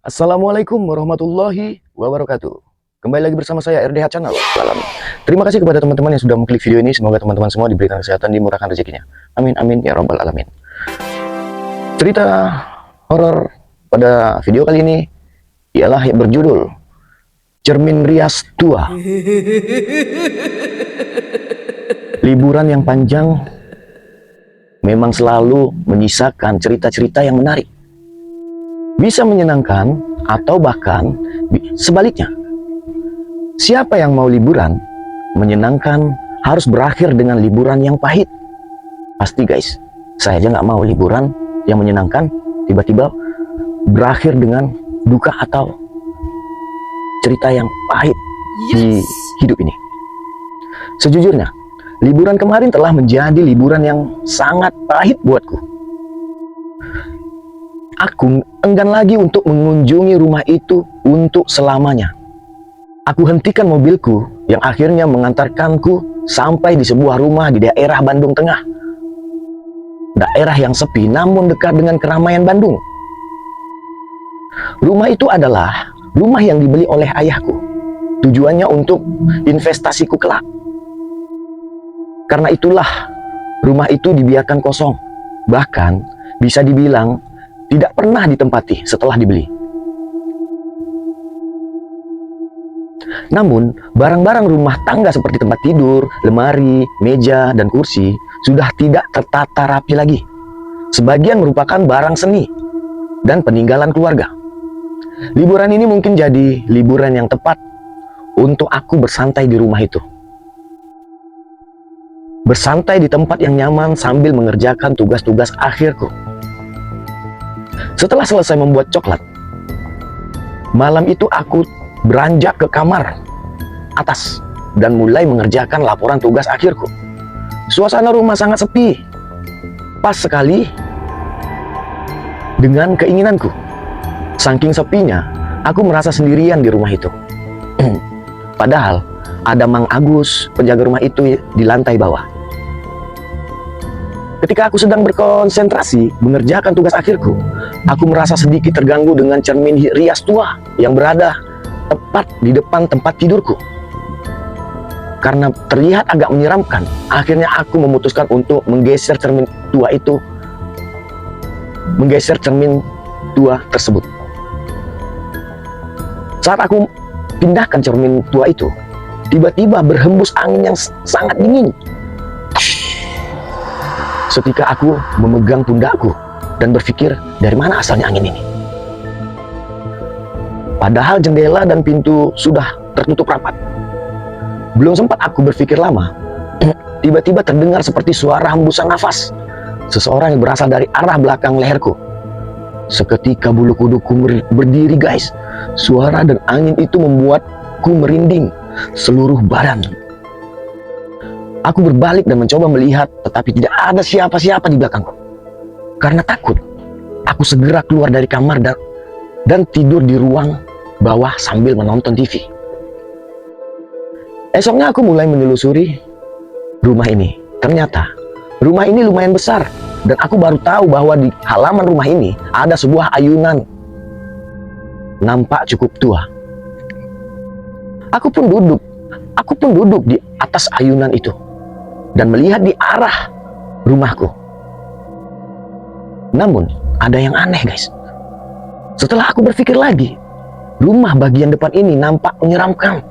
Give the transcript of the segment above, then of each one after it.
Assalamualaikum warahmatullahi wabarakatuh. Kembali lagi bersama saya RDH Channel. Terima kasih kepada teman-teman yang sudah mengklik video ini. Semoga teman-teman semua diberikan kesehatan, dimurahkan rezekinya. Amin amin ya rabbal alamin. Cerita horor pada video kali ini ialah yang berjudul Cermin Rias Tua. Liburan yang panjang memang selalu menyisakan cerita-cerita yang menarik. Bisa menyenangkan atau bahkan sebaliknya. Siapa yang mau liburan menyenangkan harus berakhir dengan liburan yang pahit. Pasti guys, saya aja nggak mau liburan yang menyenangkan tiba-tiba berakhir dengan duka atau cerita yang pahit di hidup ini. Sejujurnya, liburan kemarin telah menjadi liburan yang sangat pahit buatku. Aku enggan lagi untuk mengunjungi rumah itu untuk selamanya. Aku hentikan mobilku yang akhirnya mengantarkanku sampai di sebuah rumah di daerah Bandung Tengah. Daerah yang sepi namun dekat dengan keramaian Bandung. Rumah itu adalah rumah yang dibeli oleh ayahku. Tujuannya untuk investasiku kelak. Karena itulah rumah itu dibiarkan kosong. Bahkan bisa dibilang tidak pernah ditempati setelah dibeli. Namun, barang-barang rumah tangga seperti tempat tidur, lemari, meja, dan kursi sudah tidak tertata rapi lagi. Sebagian merupakan barang seni dan peninggalan keluarga. Liburan ini mungkin jadi liburan yang tepat untuk aku bersantai di rumah itu. Bersantai di tempat yang nyaman sambil mengerjakan tugas-tugas akhirku. Setelah selesai membuat coklat, malam itu aku beranjak ke kamar atas dan mulai mengerjakan laporan tugas akhirku. Suasana rumah sangat sepi, pas sekali dengan keinginanku. Saking sepinya, aku merasa sendirian di rumah itu. Padahal ada Mang Agus, penjaga rumah itu di lantai bawah. Ketika aku sedang berkonsentrasi mengerjakan tugas akhirku, aku merasa sedikit terganggu dengan cermin rias tua yang berada tepat di depan tempat tidurku. Karena terlihat agak menyeramkan, akhirnya aku memutuskan untuk menggeser cermin tua itu. Menggeser cermin tua tersebut. Saat aku pindahkan cermin tua itu, tiba-tiba berhembus angin yang sangat dingin. Setika aku memegang pundakku dan berpikir, dari mana asalnya angin ini? Padahal jendela dan pintu sudah tertutup rapat. Belum sempat aku berpikir lama, tiba-tiba terdengar seperti suara hembusan nafas seseorang yang berasal dari arah belakang leherku. Seketika bulu kuduku berdiri guys. Suara dan angin itu membuatku merinding seluruh badan. Aku berbalik dan mencoba melihat, tetapi tidak ada siapa-siapa di belakangku. Karena takut, aku segera keluar dari kamar dan tidur di ruang bawah sambil menonton TV. Esoknya aku mulai menelusuri rumah ini. Ternyata rumah ini lumayan besar dan aku baru tahu bahwa di halaman rumah ini ada sebuah ayunan. Nampak cukup tua. Aku pun duduk di atas ayunan itu dan melihat di arah rumahku. Namun, ada yang aneh guys. Setelah aku berpikir lagi, rumah bagian depan ini nampak menyeramkan.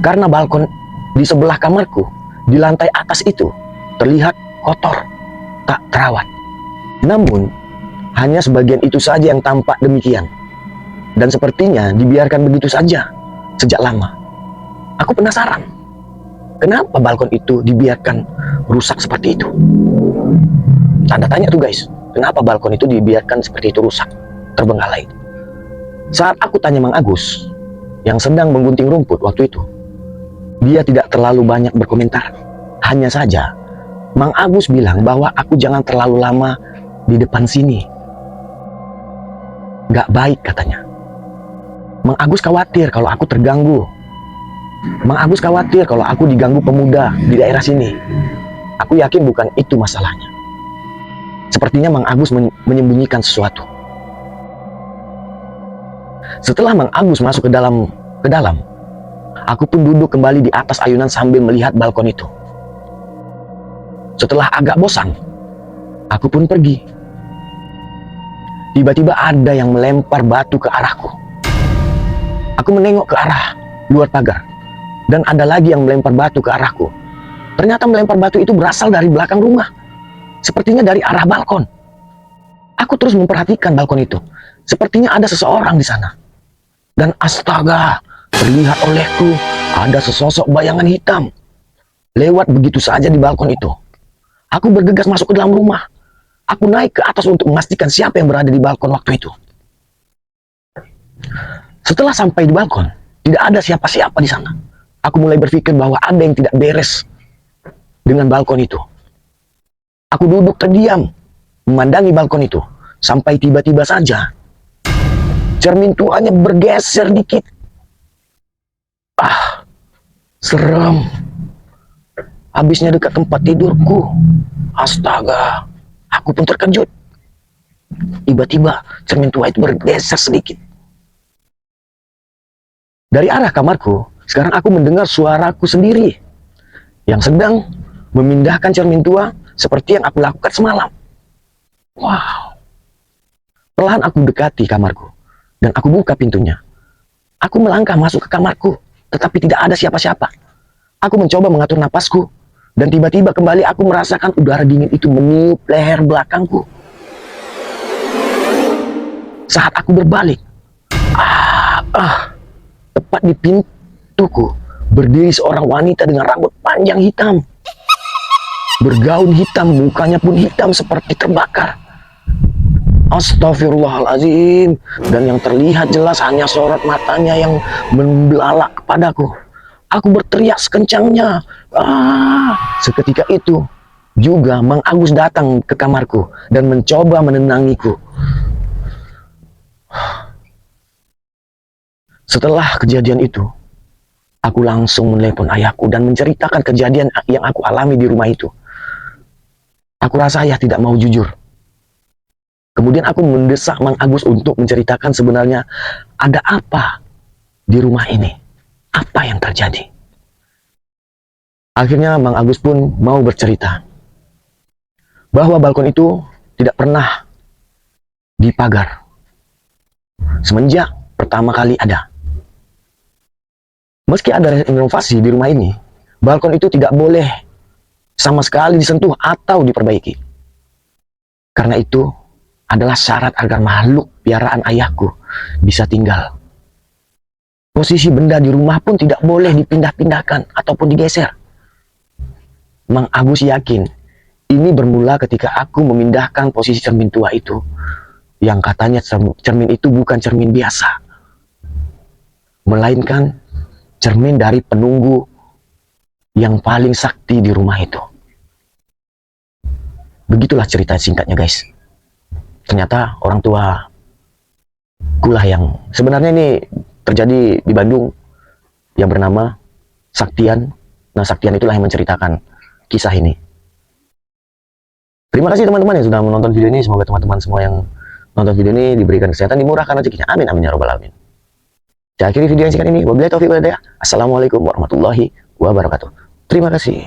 Karena balkon di sebelah kamarku, di lantai atas itu, terlihat kotor, tak terawat. Namun, hanya sebagian itu saja yang tampak demikian. Dan sepertinya dibiarkan begitu saja, sejak lama. Aku penasaran. Kenapa balkon itu dibiarkan rusak seperti itu? Tanda tanya tuh guys. Kenapa balkon itu dibiarkan seperti itu rusak, terbengkalai? Saat aku tanya Mang Agus, yang sedang menggunting rumput waktu itu, dia tidak terlalu banyak berkomentar. Hanya saja, Mang Agus bilang bahwa aku jangan terlalu lama di depan sini. Gak baik katanya. Mang Agus khawatir kalau aku terganggu. Mang Agus khawatir kalau aku diganggu pemuda di daerah sini. Aku yakin bukan itu masalahnya. Sepertinya Mang Agus menyembunyikan sesuatu. Setelah Mang Agus masuk ke dalam, aku pun duduk kembali di atas ayunan sambil melihat balkon itu. Setelah agak bosan, aku pun pergi. Tiba-tiba ada yang melempar batu ke arahku. Aku menengok ke arah luar pagar, dan ada lagi yang melempar batu ke arahku. Ternyata melempar batu itu berasal dari belakang rumah, sepertinya dari arah balkon. Aku terus memperhatikan balkon itu. Sepertinya ada seseorang di sana. Dan astaga, terlihat olehku ada sesosok bayangan hitam lewat begitu saja di balkon itu. Aku bergegas masuk ke dalam rumah. Aku naik ke atas untuk memastikan siapa yang berada di balkon waktu itu. Setelah sampai di balkon, tidak ada siapa-siapa di sana. Aku mulai berpikir bahwa ada yang tidak beres dengan balkon itu. Aku duduk terdiam, memandangi balkon itu, sampai tiba-tiba saja cermin tuanya bergeser dikit. Ah, serem. Habisnya dekat tempat tidurku. Astaga, aku pun terkejut. Tiba-tiba cermin tua itu bergeser sedikit. Dari arah kamarku, sekarang aku mendengar suaraku sendiri yang sedang memindahkan cermin tua seperti yang aku lakukan semalam. Wow. Perlahan aku dekati kamarku dan aku buka pintunya. Aku melangkah masuk ke kamarku, tetapi tidak ada siapa-siapa. Aku mencoba mengatur napasku, dan tiba-tiba kembali aku merasakan udara dingin itu meniup leher belakangku. Saat aku berbalik, tepat di pintuku berdiri seorang wanita dengan rambut panjang hitam, bergaun hitam, mukanya pun hitam seperti terbakar. Astagfirullahaladzim. Dan yang terlihat jelas hanya sorot matanya yang membelalak kepadaku. Aku berteriak sekencangnya. Seketika itu juga Mang Agus datang ke kamarku dan mencoba menenangiku. Setelah kejadian itu, aku langsung menelepon ayahku dan menceritakan kejadian yang aku alami di rumah itu. Aku rasa ayah tidak mau jujur. Kemudian aku mendesak Mang Agus untuk menceritakan sebenarnya ada apa di rumah ini. Apa yang terjadi? Akhirnya Mang Agus pun mau bercerita bahwa balkon itu tidak pernah dipagar semenjak pertama kali ada. Meski ada renovasi di rumah ini, balkon itu tidak boleh sama sekali disentuh atau diperbaiki. Karena itu adalah syarat agar makhluk piaraan ayahku bisa tinggal. Posisi benda di rumah pun tidak boleh dipindah-pindahkan ataupun digeser. Mang Agus yakin ini bermula ketika aku memindahkan posisi cermin tua itu, yang katanya cermin itu bukan cermin biasa, melainkan cermin dari penunggu yang paling sakti di rumah itu. Begitulah cerita singkatnya, guys. Ternyata orang tua kulah yang sebenarnya ini terjadi di Bandung, yang bernama Saktian. Nah, Saktian itulah yang menceritakan kisah ini. Terima kasih teman-teman yang sudah menonton video ini. Semoga teman-teman semua yang nonton video ini diberikan kesehatan, dimurahkan rezekinya. Amin amin ya robbal alamin. Saya akhiri video yang singkat ini. Wabillahi taufiq wal hidayah. Assalamualaikum warahmatullahi wabarakatuh. Terima kasih.